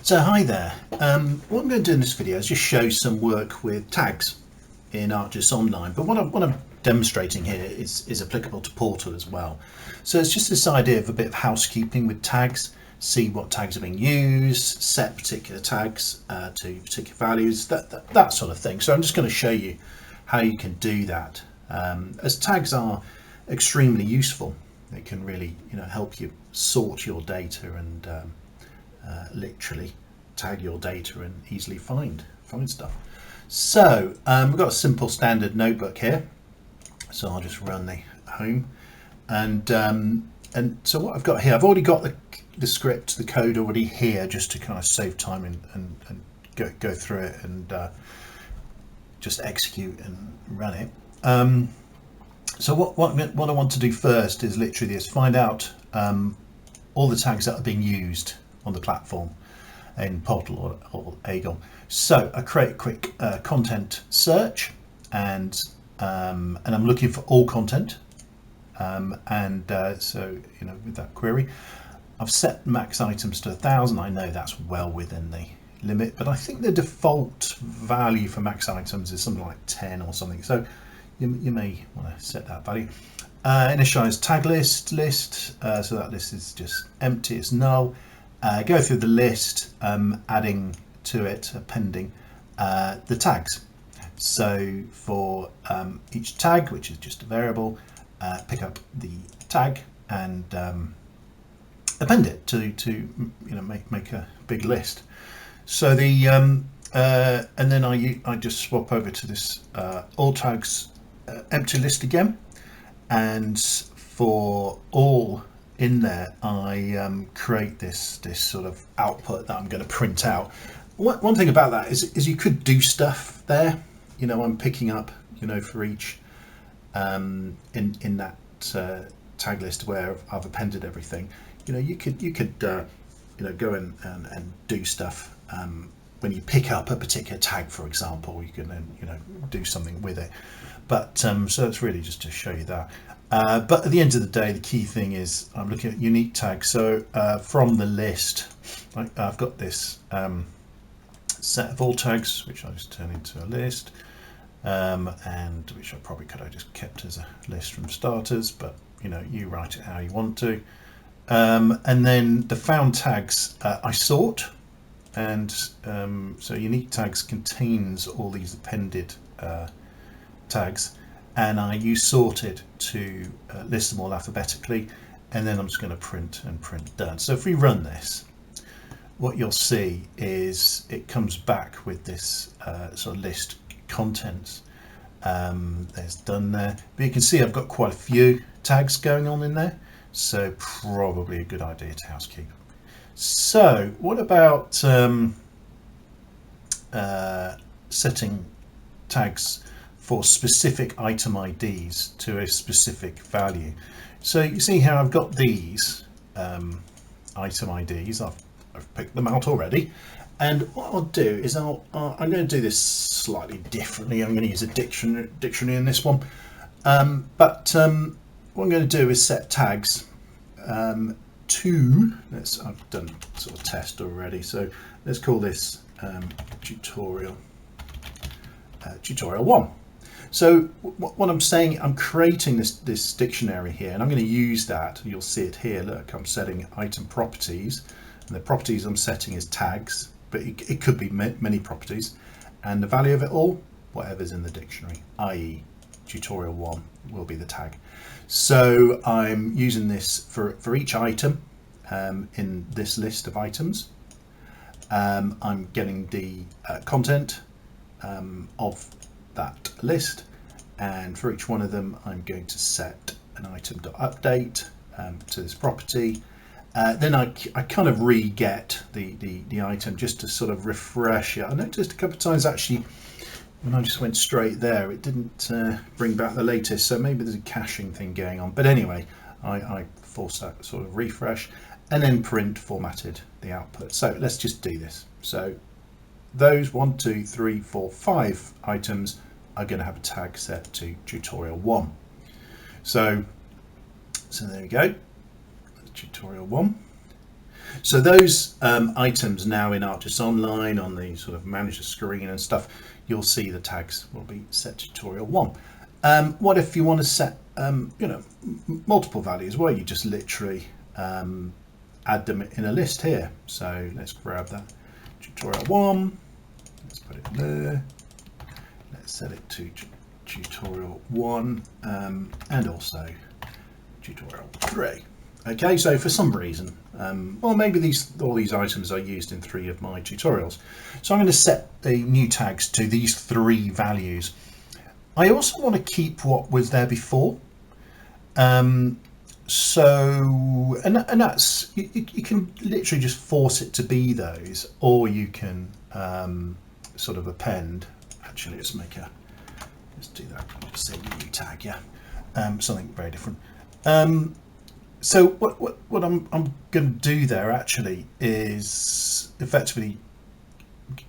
So hi there. What I'm going to do in this video is just show some work with tags in ArcGIS OnLine, but what I'm demonstrating here is applicable to Portal as well. So it's just this idea of a bit of housekeeping with tags, see what tags are being used, set particular tags to particular values, that sort of thing. So I'm just going to show you how you can do that, as tags are extremely useful. They can really help you sort your data and literally tag your data and easily find stuff. So we've got a simple standard notebook here, so I'll just run the home, and so what I've got here, I've already got the script, the code already here, just to kind of save time and go through it and just execute and run it. So what I want to do first is literally this: find out all the tags that are being used on the platform in Portal or AGOL. So I create a quick content search, and I'm looking for all content, so with that query I've set max items to 1,000. I know that's well within the limit, but I think the default value for max items is something like 10 or something, so you may want to set that value. Initialize tag list, so that list is just empty, it's null. Go through the list, adding to it, appending the tags. So for each tag, which is just a variable, pick up the tag and append it to make a big list. So the and then I just swap over to this all tags empty list again, and for all in there I create this sort of output that I'm going to print out. One thing about that is you could do stuff there. I'm picking up for each in that tag list where I've appended everything. You could go and do stuff when you pick up a particular tag, for example. You can then do something with it, but so it's really just to show you that. But at the end of the day, the key thing is I'm looking at unique tags. So from the list, I've got this set of all tags, which I just turn into a list, and which I probably could have just kept as a list from starters, but you write it how you want to. And then the found tags I sort, and so unique tags contains all these appended tags, and I use sorted to list them all alphabetically, and then I'm just going to print done. So if we run this, what you'll see is it comes back with this sort of list contents. There's done there, but you can see I've got quite a few tags going on in there, so probably a good idea to housekeep. So what about setting tags for specific item IDs to a specific value? So you see how I've got these item IDs. I've picked them out already, and what I'll do is I'm going to do this slightly differently. I'm going to use a dictionary in this one, but what I'm going to do is set tags to, I've done sort of test already, so let's call this tutorial 1. So what I'm saying, I'm creating this dictionary here, and I'm going to use that. You'll see it here. Look, I'm setting item properties, and the properties I'm setting is tags, but it could be many properties, and the value of it all, whatever's in the dictionary, i.e. tutorial 1 will be the tag. So I'm using this for each item in this list of items. I'm getting the content of that list, and for each one of them I'm going to set an item.update to this property. Then I kind of re-get the item just to sort of refresh it. I noticed a couple of times actually when I just went straight there, it didn't bring back the latest, so maybe there's a caching thing going on. But anyway, I forced that sort of refresh, and then print formatted the output. So let's just do this. So those 1, 2, 3, 4, 5 items are going to have a tag set to tutorial 1. So there we go, tutorial 1. So those items now in ArcGIS Online on the sort of manager screen and stuff, you'll see the tags will be set tutorial 1. What if you want to set multiple values? Well, you just literally add them in a list here. So let's grab that tutorial 1, let's put it there, let's set it to tutorial 1 and also tutorial 3. Okay, so for some reason, well, maybe all these items are used in 3 of my tutorials. So I'm going to set the new tags to these 3 values. I also want to keep what was there before. So, and that's, you can literally just force it to be those, or you can sort of append. Actually, let's do that. Just say new tag, yeah, something very different. So what I'm going to do there actually is effectively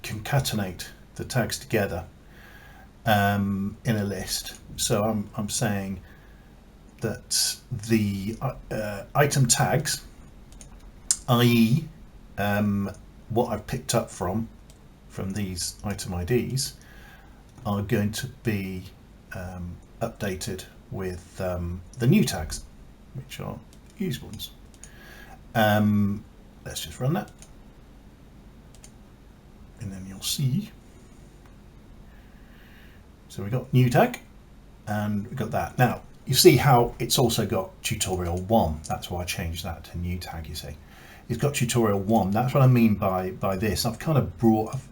concatenate the tags together in a list. So I'm saying that the item tags, i.e. what I've picked up from these item IDs, are going to be updated with the new tags, which are used ones. Let's just run that, and then you'll see. So we got new tag, and we got that. Now you see how it's also got tutorial 1. That's why I changed that to new tag. You see, it's got tutorial 1. That's what I mean by this. I've kind of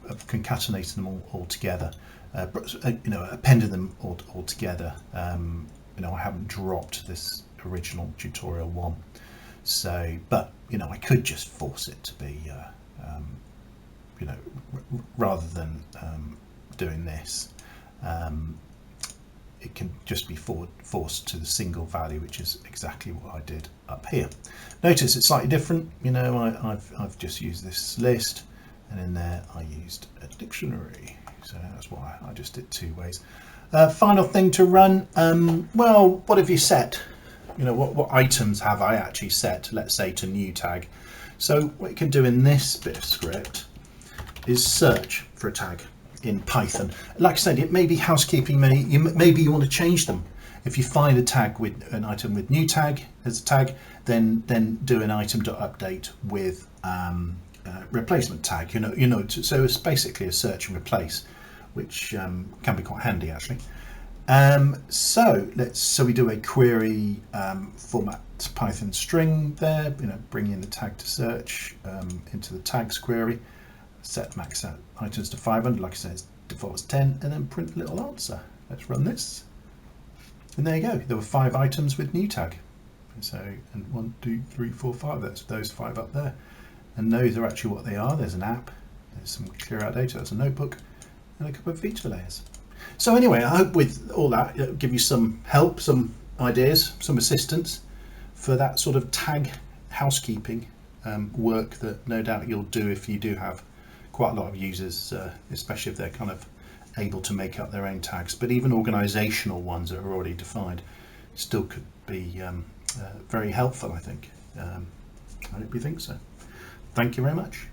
I've concatenated them all together. Appended them all together. I haven't dropped this original tutorial 1. So, but I could just force it to be, rather than doing this. It can just be forced to the single value, which is exactly what I did up here. Notice it's slightly different. I've just used this list, and in there I used a dictionary. So that's why I just did 2 ways. Final thing to run. Well, what have you set? What items have I actually set? Let's say to new tag. So what you can do in this bit of script is search for a tag in Python. Like I said, it may be housekeeping. Maybe you want to change them. If you find a tag with an item with new tag as a tag, then do an item.update with replacement tag. So it's basically a search and replace, which can be quite handy actually. So we do a query format Python string there. Bring in the tag to search into the tags query. Set max items to 500, like I said, default is 10, and then print a little answer. Let's run this, and there you go. There were 5 items with new tag. So, and 1, 2, 3, 4, 5. That's those 5 up there, and those are actually what they are. There's an app, there's some clear out data, there's a notebook, and a couple of feature layers. So anyway, I hope with all that it'll give you some help, some ideas, some assistance for that sort of tag housekeeping work that no doubt you'll do if you do have quite a lot of users, especially if they're kind of able to make up their own tags. But even organizational ones that are already defined still could be very helpful, I think. I hope you think so. Thank you very much.